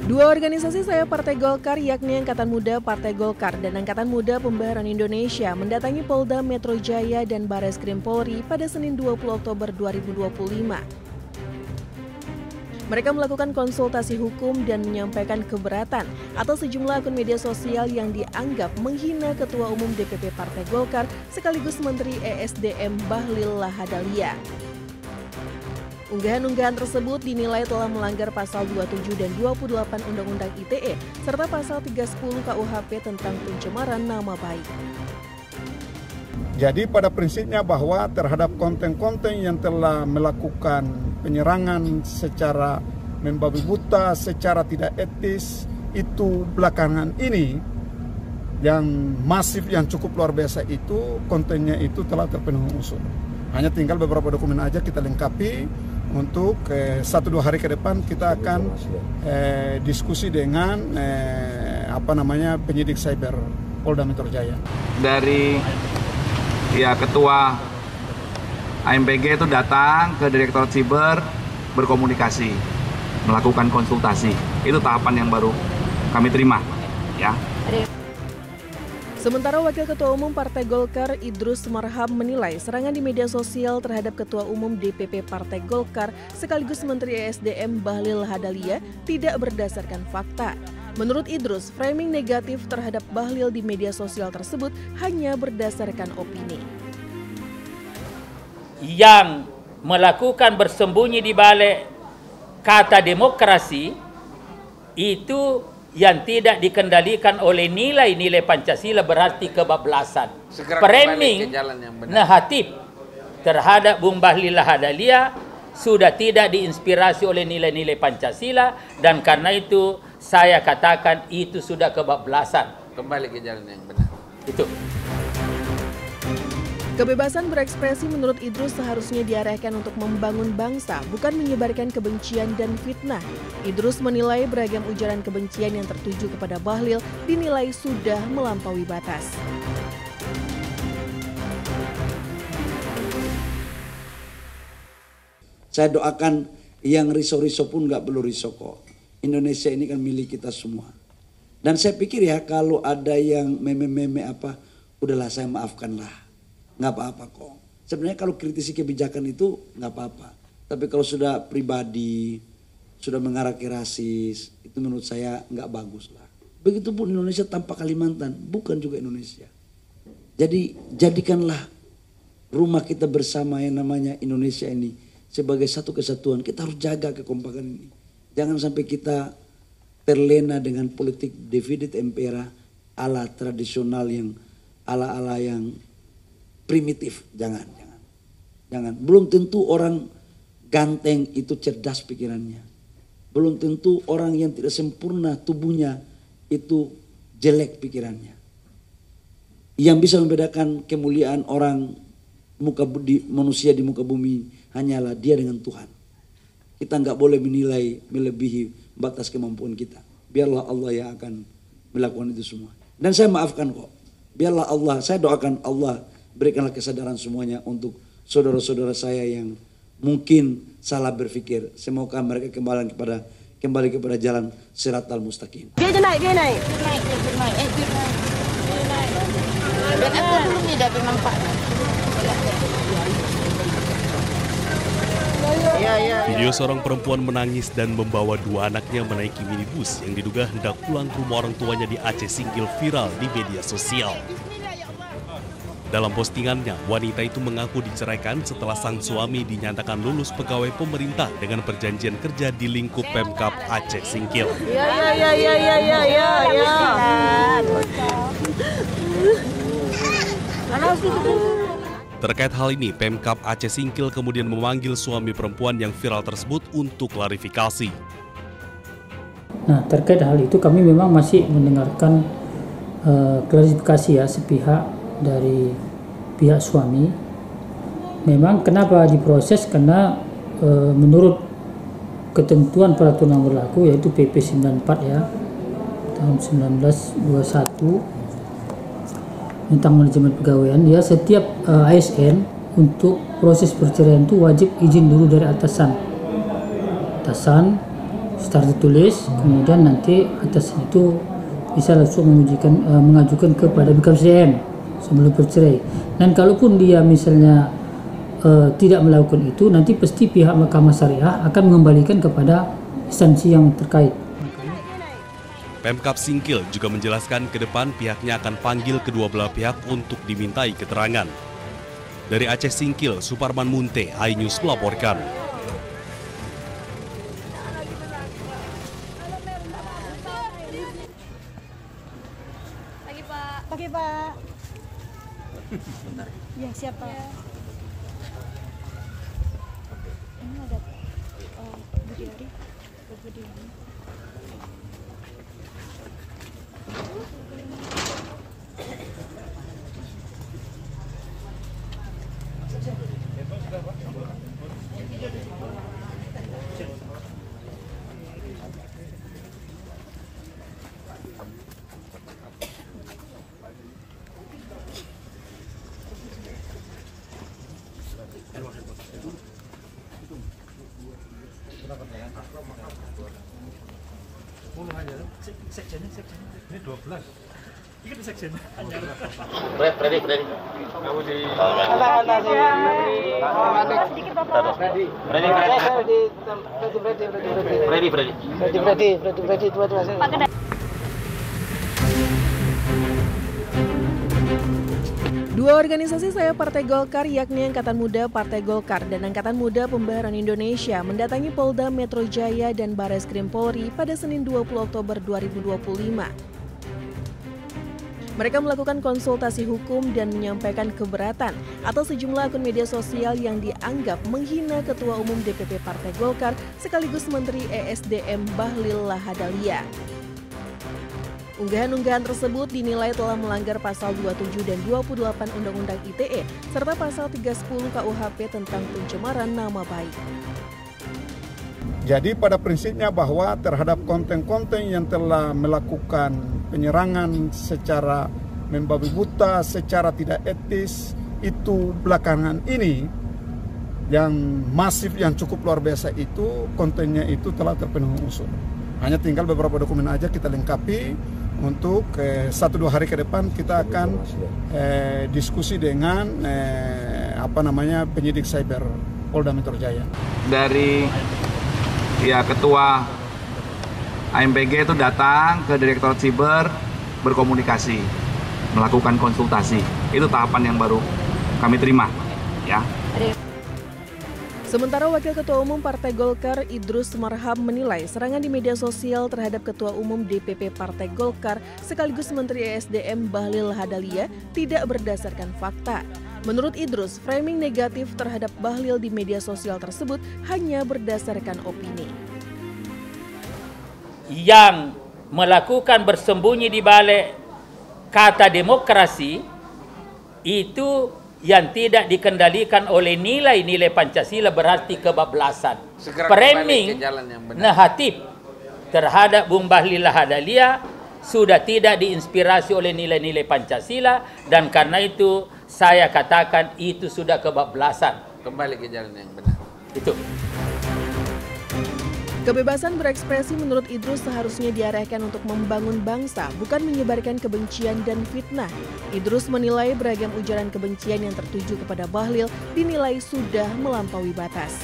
Dua organisasi sayap Partai Golkar yakni Angkatan Muda Partai Golkar dan Angkatan Muda Pembaharan Indonesia mendatangi Polda Metro Jaya dan Bareskrim Polri pada Senin 20 Oktober 2025. Mereka melakukan konsultasi hukum dan menyampaikan keberatan atas sejumlah akun media sosial yang dianggap menghina Ketua Umum DPP Partai Golkar sekaligus Menteri ESDM Bahlil Lahadalia. Unggahan-unggahan tersebut dinilai telah melanggar pasal 27 dan 28 Undang-Undang ITE serta pasal 310 KUHP tentang pencemaran nama baik. Jadi pada prinsipnya bahwa terhadap konten-konten yang telah melakukan penyerangan secara membabi buta, secara tidak etis, itu belakangan ini yang masif, yang cukup luar biasa itu, kontennya itu telah terpenuhi unsur. Hanya tinggal beberapa dokumen aja kita lengkapi untuk 1-2 hari ke depan kita akan diskusi dengan penyidik cyber Polda Metro Jaya. Dari ketua AMPG itu datang ke Direktorat Siber, berkomunikasi, melakukan konsultasi. Itu tahapan yang baru kami terima, ya. Sementara Wakil Ketua Umum Partai Golkar Idrus Marham menilai serangan di media sosial terhadap Ketua Umum DPP Partai Golkar sekaligus Menteri ESDM Bahlil Lahadalia tidak berdasarkan fakta. Menurut Idrus, framing negatif terhadap Bahlil di media sosial tersebut hanya berdasarkan opini. Yang melakukan bersembunyi di balik kata demokrasi itu yang tidak dikendalikan oleh nilai-nilai Pancasila berarti kebablasan. Framing negatif terhadap Bung Bahlil Lahadalia sudah tidak diinspirasi oleh nilai-nilai Pancasila dan karena itu saya katakan itu sudah kebablasan. Kembali ke jalan yang benar. Itu. Kebebasan berekspresi menurut Idrus seharusnya diarahkan untuk membangun bangsa, bukan menyebarkan kebencian dan fitnah. Idrus menilai beragam ujaran kebencian yang tertuju kepada Bahlil dinilai sudah melampaui batas. Saya doakan yang riso-riso pun nggak perlu riso kok. Indonesia ini kan milik kita semua. Dan saya pikir ya kalau ada yang meme-meme apa, udahlah saya maafkanlah. Nggak apa-apa kok. Sebenarnya kalau kritisi kebijakan itu nggak apa-apa. Tapi kalau sudah pribadi, sudah mengarah ke rasis, itu menurut saya nggak bagus lah. Begitupun Indonesia tanpa Kalimantan, bukan juga Indonesia. Jadi jadikanlah rumah kita bersama yang namanya Indonesia ini sebagai satu kesatuan. Kita harus jaga kekompakan ini. Jangan sampai kita terlena dengan politik divided impera ala tradisional yang ala-ala yang primitif. Jangan. Belum tentu orang ganteng itu cerdas pikirannya. Belum tentu orang yang tidak sempurna tubuhnya itu jelek pikirannya. Yang bisa membedakan kemuliaan orang manusia di muka bumi hanyalah dia dengan Tuhan. Kita nggak boleh menilai melebihi batas kemampuan kita. Biarlah Allah yang akan melakukan itu semua. Dan saya maafkan kok. Biarlah Allah, saya doakan Allah berikanlah kesadaran semuanya untuk saudara-saudara saya yang mungkin salah berpikir. Semoga mereka kembali kepada jalan Shiratal Mustaqim. Dia naik. Dia naik. Dan aku belum dapat manfaat. Video seorang perempuan menangis dan membawa 2 anaknya menaiki minibus yang diduga hendak pulang ke rumah orang tuanya di Aceh Singkil viral di media sosial. Dalam postingannya, wanita itu mengaku diceraikan setelah sang suami dinyatakan lulus pegawai pemerintah dengan perjanjian kerja di lingkup Pemkab Aceh Singkil. Terkait hal ini, Pemkab Aceh Singkil kemudian memanggil suami perempuan yang viral tersebut untuk klarifikasi. Nah, terkait hal itu kami memang masih mendengarkan klarifikasi ya sepihak dari pihak suami. Memang kenapa diproses karena menurut ketentuan peraturan yang berlaku yaitu PP 94 ya tahun 1921 tentang manajemen pegawaian, ya setiap ASN untuk proses perceraian itu wajib izin dulu dari atasan secara tertulis, kemudian nanti atas itu bisa langsung mengajukan kepada BKSDM sebelum bercerai. Dan kalaupun dia misalnya tidak melakukan itu, nanti pasti pihak Mahkamah Syariah akan mengembalikan kepada instansi yang terkait. Pemkab Singkil juga menjelaskan ke depan pihaknya akan panggil kedua belah pihak untuk dimintai keterangan. Dari Aceh Singkil, Suparman Munte, iNews melaporkan. Pagi Pak. Ya siapa? Ya. Ini ada Budiari. Ini 12. Ini kan sekjen. Freddy. Kamu di Freddy. Dua organisasi sayap Partai Golkar yakni Angkatan Muda Partai Golkar dan Angkatan Muda Pembaharan Indonesia mendatangi Polda Metro Jaya dan Bareskrim Polri pada Senin 20 Oktober 2025. Mereka melakukan konsultasi hukum dan menyampaikan keberatan atas sejumlah akun media sosial yang dianggap menghina Ketua Umum DPP Partai Golkar sekaligus Menteri ESDM Bahlil Lahadalia. Unggahan-unggahan tersebut dinilai telah melanggar pasal 27 dan 28 Undang-Undang ITE serta pasal 310 KUHP tentang pencemaran nama baik. Jadi pada prinsipnya bahwa terhadap konten-konten yang telah melakukan penyerangan secara membabi buta, secara tidak etis, itu belakangan ini yang masif, yang cukup luar biasa itu, kontennya itu telah terpenuhi unsur. Hanya tinggal beberapa dokumen aja kita lengkapi untuk 1-2 hari ke depan kita akan diskusi dengan penyidik cyber Polda Metro Jaya. Dari ketua AMPG itu datang ke Direktorat Siber, berkomunikasi, melakukan konsultasi. Itu tahapan yang baru kami terima, ya. Sementara Wakil Ketua Umum Partai Golkar Idrus Marham menilai serangan di media sosial terhadap Ketua Umum DPP Partai Golkar sekaligus Menteri ESDM Bahlil Lahadalia tidak berdasarkan fakta. Menurut Idrus, framing negatif terhadap Bahlil di media sosial tersebut hanya berdasarkan opini. Yang melakukan bersembunyi di balik kata demokrasi itu yang tidak dikendalikan oleh nilai-nilai Pancasila berarti kebablasan. Framing negatif terhadap Bung Bahlil Lahadalia sudah tidak diinspirasi oleh nilai-nilai Pancasila dan karena itu saya katakan itu sudah kebablasan. Kembali ke jalan yang benar. Itu. Kebebasan berekspresi menurut Idrus seharusnya diarahkan untuk membangun bangsa, bukan menyebarkan kebencian dan fitnah. Idrus menilai beragam ujaran kebencian yang tertuju kepada Bahlil dinilai sudah melampaui batas.